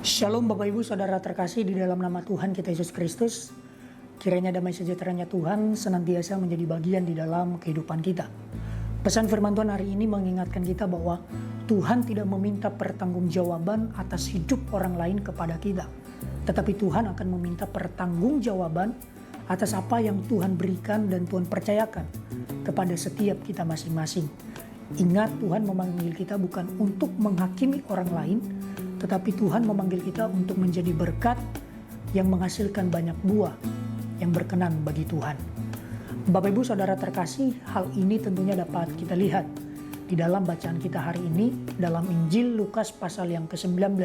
Shalom Bapak Ibu Saudara terkasih di dalam nama Tuhan kita Yesus Kristus. Kiranya damai sejahteranya Tuhan senantiasa menjadi bagian di dalam kehidupan kita. Pesan firman Tuhan hari ini mengingatkan kita bahwa Tuhan tidak meminta pertanggungjawaban atas hidup orang lain kepada kita. Tetapi Tuhan akan meminta pertanggungjawaban atas apa yang Tuhan berikan dan Tuhan percayakan kepada setiap kita masing-masing. Ingat, Tuhan memanggil kita bukan untuk menghakimi orang lain, tetapi Tuhan memanggil kita untuk menjadi berkat yang menghasilkan banyak buah yang berkenan bagi Tuhan. Bapak Ibu Saudara terkasih, hal ini tentunya dapat kita lihat di dalam bacaan kita hari ini dalam Injil Lukas pasal yang ke-19.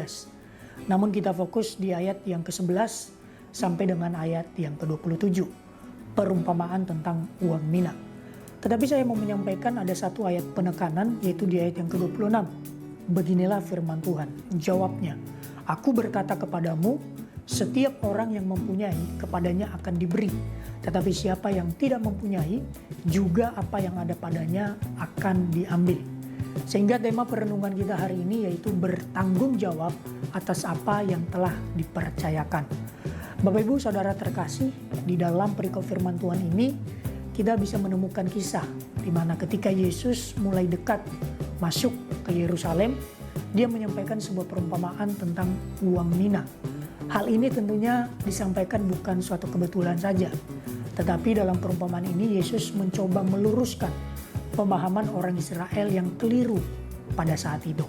Namun kita fokus di ayat yang ke-11 sampai dengan ayat yang ke-27. Perumpamaan tentang uang mina. Tetapi saya mau menyampaikan ada satu ayat penekanan, yaitu di ayat yang ke-26. Beginilah firman Tuhan, jawabnya, "Aku berkata kepadamu, setiap orang yang mempunyai, kepadanya akan diberi. Tetapi siapa yang tidak mempunyai, juga apa yang ada padanya akan diambil." Sehingga tema perenungan kita hari ini yaitu bertanggung jawab atas apa yang telah dipercayakan. Bapak Ibu Saudara terkasih, di dalam perikop firman Tuhan ini, kita bisa menemukan kisah di mana ketika Yesus mulai dekat masuk ke Yerusalem, dia menyampaikan sebuah perumpamaan tentang uang mina. Hal ini tentunya disampaikan bukan suatu kebetulan saja, tetapi dalam perumpamaan ini Yesus mencoba meluruskan pemahaman orang Israel yang keliru pada saat itu.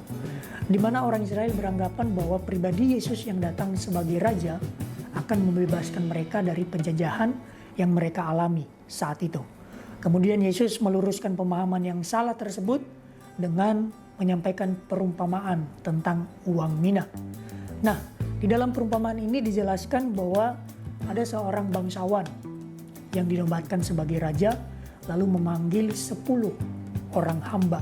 Di mana orang Israel beranggapan bahwa pribadi Yesus yang datang sebagai raja akan membebaskan mereka dari penjajahan yang mereka alami saat itu. Kemudian Yesus meluruskan pemahaman yang salah tersebut dengan menyampaikan perumpamaan tentang uang mina. Nah, di dalam perumpamaan ini dijelaskan bahwa ada seorang bangsawan yang dinobatkan sebagai raja, lalu memanggil 10 orang hamba.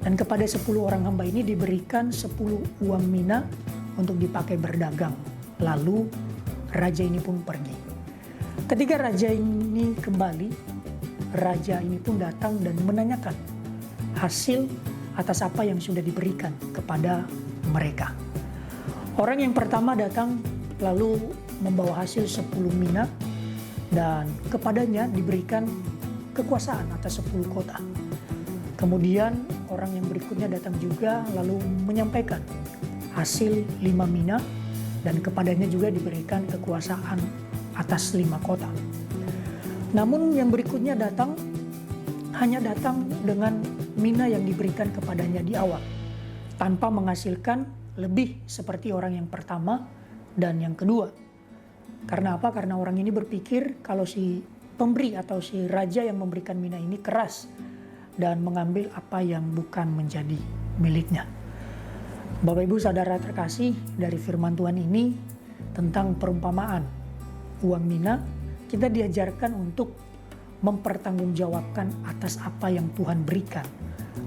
Dan kepada 10 orang hamba ini diberikan 10 uang mina untuk dipakai berdagang. Lalu raja ini pun pergi. Ketika raja ini kembali, raja ini pun datang dan menanyakan hasil atas apa yang sudah diberikan kepada mereka. Orang yang pertama datang lalu membawa hasil 10 mina dan kepadanya diberikan kekuasaan atas 10 kota. Kemudian orang yang berikutnya datang juga lalu menyampaikan hasil 5 mina dan kepadanya juga diberikan kekuasaan atas 5 kota. Namun yang berikutnya hanya datang dengan mina yang diberikan kepadanya di awal, tanpa menghasilkan lebih seperti orang yang pertama dan yang kedua. Karena apa? Karena orang ini berpikir kalau si pemberi atau si raja yang memberikan mina ini keras dan mengambil apa yang bukan menjadi miliknya. Bapak Ibu Saudara terkasih, dari firman Tuhan ini tentang perumpamaan uang mina, kita diajarkan untuk mempertanggungjawabkan atas apa yang Tuhan berikan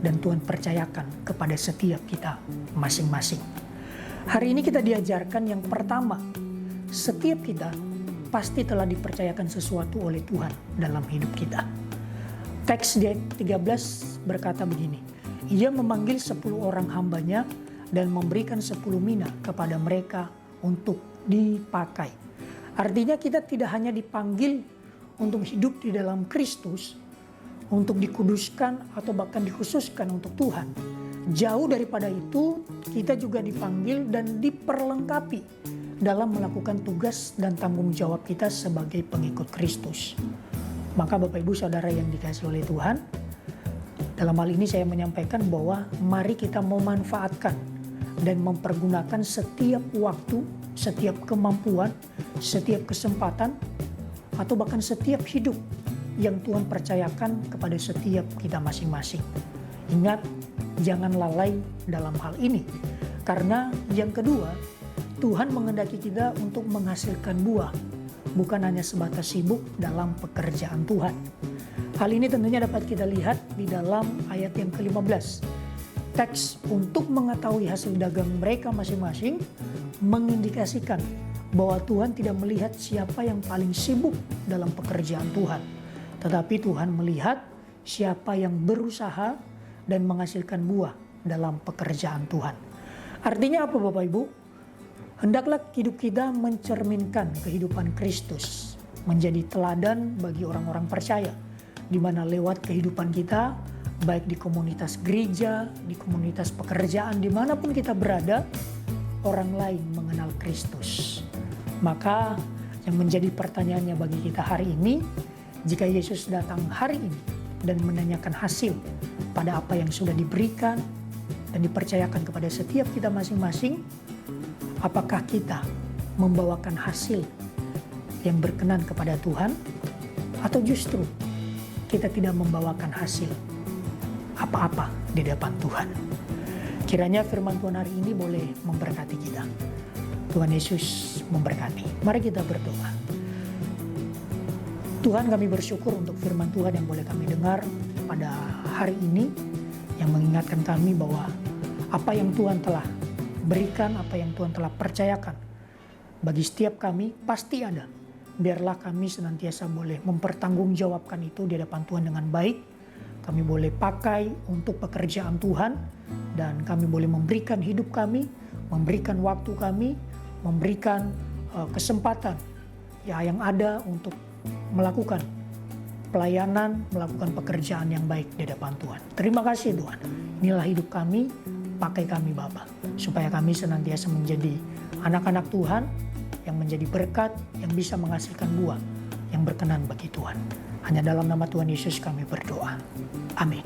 dan Tuhan percayakan kepada setiap kita masing-masing. Hari ini kita diajarkan yang pertama, setiap kita pasti telah dipercayakan sesuatu oleh Tuhan dalam hidup kita. Teks di ayat 13 berkata begini, "Ia memanggil 10 orang hambanya dan memberikan 10 mina kepada mereka untuk dipakai." Artinya kita tidak hanya dipanggil untuk hidup di dalam Kristus, untuk dikuduskan atau bahkan dikhususkan untuk Tuhan. Jauh daripada itu, kita juga dipanggil dan diperlengkapi dalam melakukan tugas dan tanggung jawab kita sebagai pengikut Kristus. Maka Bapak Ibu Saudara yang dikasihi oleh Tuhan, dalam hal ini saya menyampaikan bahwa mari kita memanfaatkan dan mempergunakan setiap waktu, setiap kemampuan, setiap kesempatan, atau bahkan setiap hidup yang Tuhan percayakan kepada setiap kita masing-masing. Ingat, jangan lalai dalam hal ini. Karena yang kedua, Tuhan menghendaki kita untuk menghasilkan buah, bukan hanya sebatas sibuk dalam pekerjaan Tuhan. Hal ini tentunya dapat kita lihat di dalam ayat yang ke-15. Teks untuk mengetahui hasil dagang mereka masing-masing mengindikasikan bahwa Tuhan tidak melihat siapa yang paling sibuk dalam pekerjaan Tuhan. Tetapi Tuhan melihat siapa yang berusaha dan menghasilkan buah dalam pekerjaan Tuhan. Artinya apa Bapak Ibu? Hendaklah hidup kita mencerminkan kehidupan Kristus, menjadi teladan bagi orang-orang percaya, di mana lewat kehidupan kita, baik di komunitas gereja, di komunitas pekerjaan, dimanapun kita berada, orang lain mengenal Kristus. Maka yang menjadi pertanyaannya bagi kita hari ini, jika Yesus datang hari ini dan menanyakan hasil pada apa yang sudah diberikan dan dipercayakan kepada setiap kita masing-masing, apakah kita membawakan hasil yang berkenan kepada Tuhan, atau justru kita tidak membawakan hasil apa-apa di depan Tuhan? Kiranya firman Tuhan hari ini boleh memberkati kita. Tuhan Yesus memberkati. Mari kita berdoa. Tuhan, kami bersyukur untuk firman Tuhan yang boleh kami dengar pada hari ini, yang mengingatkan kami bahwa apa yang Tuhan telah berikan, apa yang Tuhan telah percayakan bagi setiap kami pasti ada. Biarlah kami senantiasa boleh mempertanggungjawabkan itu di hadapan Tuhan dengan baik. Kami boleh pakai untuk pekerjaan Tuhan, dan kami boleh memberikan hidup kami, memberikan waktu kami, memberikan kesempatan yang ada untuk melakukan pelayanan, melakukan pekerjaan yang baik di hadapan Tuhan. Terima kasih Tuhan. Inilah hidup kami, pakai kami Bapa, supaya kami senantiasa menjadi anak-anak Tuhan yang menjadi berkat, yang bisa menghasilkan buah yang berkenan bagi Tuhan. Hanya dalam nama Tuhan Yesus kami berdoa. Amin.